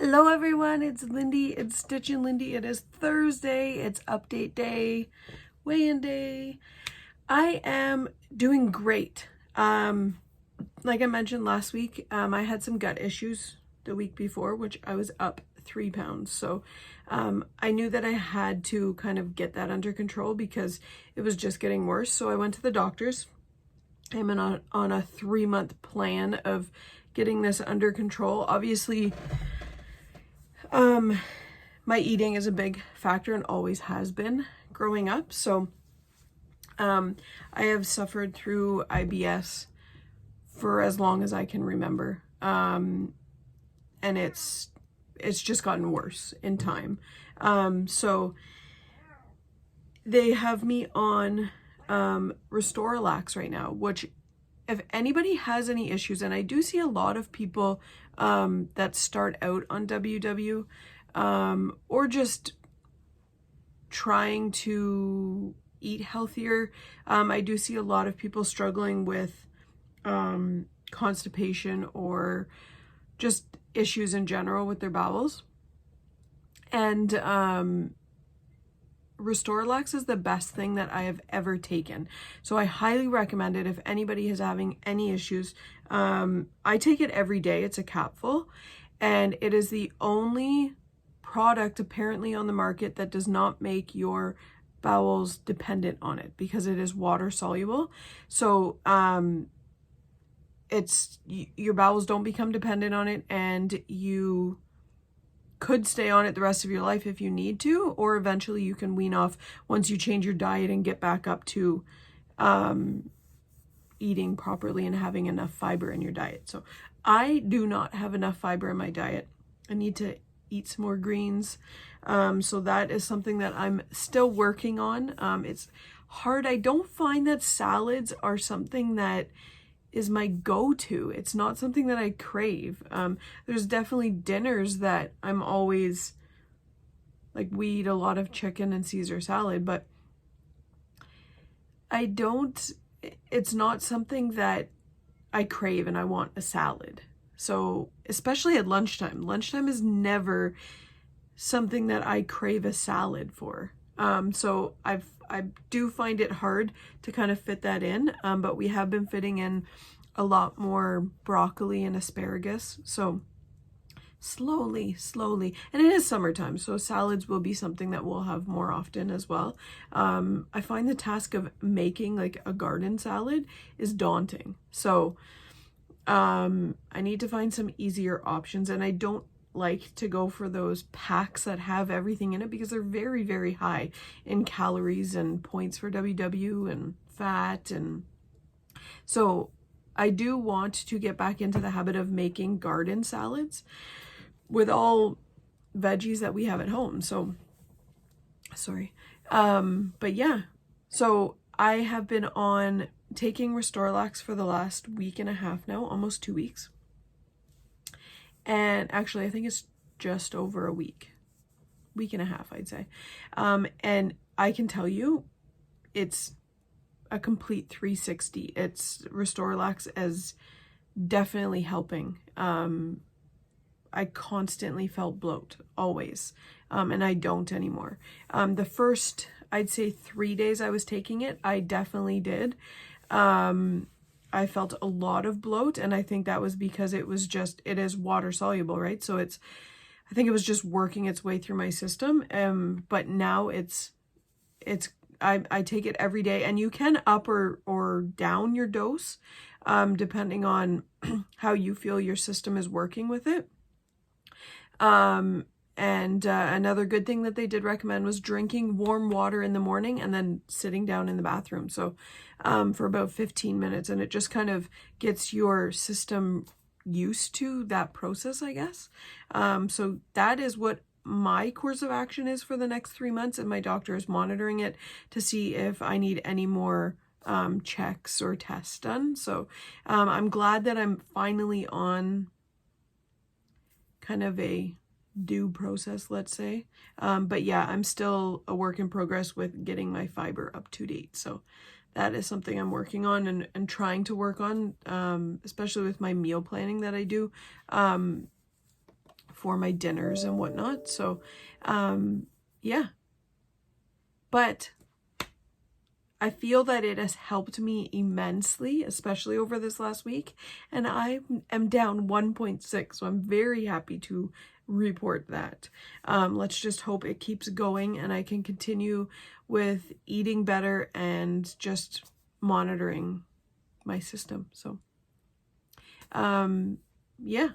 Hello everyone, it's Lindy, it's Stitchin' Lindy. It is Thursday, it's update day, weigh-in day. I am doing great. Like I mentioned last week, I had some gut issues the week before, which I was up 3 pounds. So I knew that I had to kind of get that under control because it was just getting worse. So I went to the doctors. I'm on a 3-month plan of getting this under control. Obviously, my eating is a big factor and always has been growing up. So I have suffered through IBS for as long as I can remember. And it's just gotten worse in time. So they have me on Restorelax right now, which if anybody has any issues, and I do see a lot of people that start out on WW or just trying to eat healthier. I do see a lot of people struggling with constipation or just issues in general with their bowels. And Restorelax is the best thing that I have ever taken. So I highly recommend it if anybody is having any issues. I take it every day. It's a capful, and it is the only product apparently on the market that does not make your bowels dependent on it because it is water soluble. So your bowels don't become dependent on it, and you could stay on it the rest of your life if you need to, or eventually you can wean off once you change your diet and get back up to eating properly and having enough fiber in your diet. So I do not have enough fiber in my diet. I need to eat some more greens. So that is something that I'm still working on. It's hard. I don't find that salads are something that is my go-to. It's not something that I crave. There's definitely dinners that I'm always like, we eat a lot of chicken and Caesar salad, but it's not something that I crave and I want a salad. So especially at lunchtime. Lunchtime is never something that I crave a salad for. So I do find it hard to kind of fit that in, but we have been fitting in a lot more broccoli and asparagus. So slowly, and it is summertime, so salads will be something that we'll have more often as well. I find the task of making like a garden salad is daunting. So I need to find some easier options, and I don't like to go for those packs that have everything in it because they're very, very high in calories and points for WW and fat. And so I do want to get back into the habit of making garden salads with all veggies that we have at home. So sorry. But yeah, so I have been on taking Restorelax for the last week and a half now, almost 2 weeks. And actually, I think it's just over a week and a half, I'd say. And I can tell you, it's a complete 360. It's Restorelax is definitely helping. I constantly felt bloat, always, and I don't anymore. The first, I'd say 3 days I was taking it, I definitely did. I felt a lot of bloat, and I think that was because it is water soluble, right? So I think it was just working its way through my system. But now I take it every day, and you can up or down your dose, depending on how you feel your system is working with it. And another good thing that they did recommend was drinking warm water in the morning and then sitting down in the bathroom. So for about 15 minutes, and it just kind of gets your system used to that process, I guess. So that is what my course of action is for the next 3 months, and my doctor is monitoring it to see if I need any more checks or tests done. So I'm glad that I'm finally on kind of a due process, let's say. But yeah, I'm still a work in progress with getting my fiber up to date. So that is something I'm working on and trying to work on, especially with my meal planning that I do for my dinners and whatnot. So, yeah. But I feel that it has helped me immensely, especially over this last week. And I am down 1.6, so I'm very happy to report that. Let's just hope it keeps going and I can continue with eating better and just monitoring my system. So, yeah.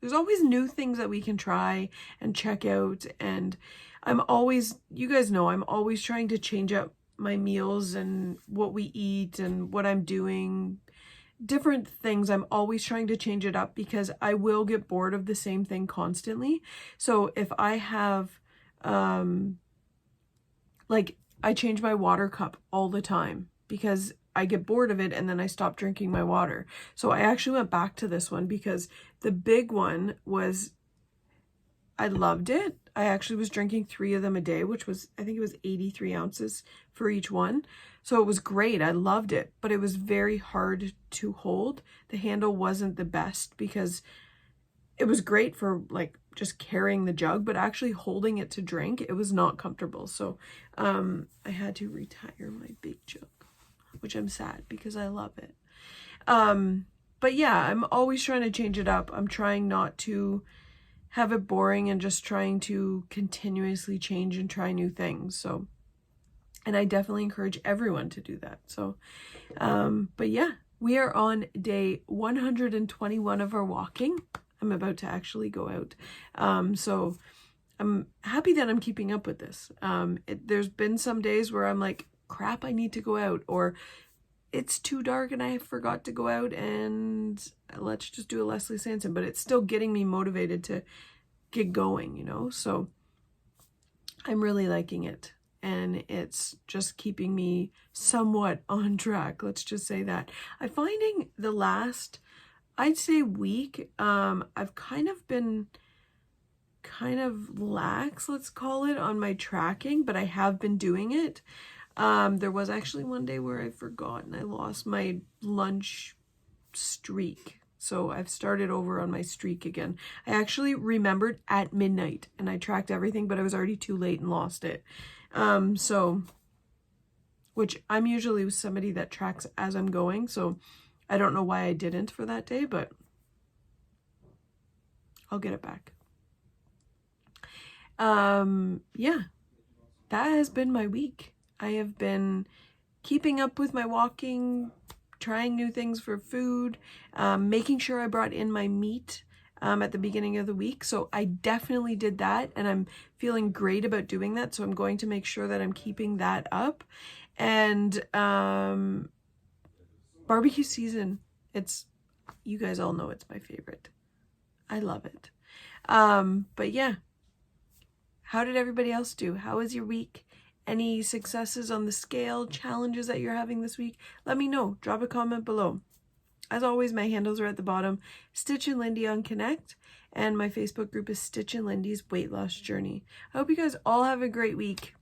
There's always new things that we can try and check out. And I'm always, you guys know, I'm always trying to change up my meals and what we eat and what I'm doing. Different things. I'm always trying to change it up because I will get bored of the same thing constantly. So if I have, like, I change my water cup all the time because I get bored of it and then I stop drinking my water. So I actually went back to this one because the big one was, I loved it. I actually was drinking 3 of them a day, which was, I think it was 83 ounces for each one. So it was great. I loved it, but it was very hard to hold. The handle wasn't the best because it was great for like just carrying the jug, but actually holding it to drink, it was not comfortable. So I had to retire my big jug, which I'm sad because I love it. But yeah, I'm always trying to change it up. I'm trying not to have it boring and just trying to continuously change and try new things. So, and I definitely encourage everyone to do that. So, but yeah, we are on day 121 of our walking. I'm about to actually go out. So I'm happy that I'm keeping up with this. There's been some days where I'm like, crap, I need to go out, or it's too dark and I forgot to go out and let's just do a Leslie Sanson, but it's still getting me motivated to get going, you know? So I'm really liking it and it's just keeping me somewhat on track. Let's just say that. I'm finding the last, I'd say week, I've kind of been lax, let's call it, on my tracking, but I have been doing it. There was actually one day where I forgot and I lost my lunch streak. So I've started over on my streak again. I actually remembered at midnight and I tracked everything, but I was already too late and lost it. So, which I'm usually somebody that tracks as I'm going. So I don't know why I didn't for that day, but I'll get it back. Yeah, that has been my week. I have been keeping up with my walking, trying new things for food, making sure I brought in my meat at the beginning of the week. So I definitely did that and I'm feeling great about doing that. So I'm going to make sure that I'm keeping that up. And barbecue season, you guys all know it's my favorite. I love it. But yeah, how did everybody else do? How was your week? Any successes on the scale, challenges that you're having this week? Let me know. Drop a comment below. As always, my handles are at the bottom. Stitch and Lindy on Connect. And my Facebook group is Stitch and Lindy's Weight Loss Journey. I hope you guys all have a great week.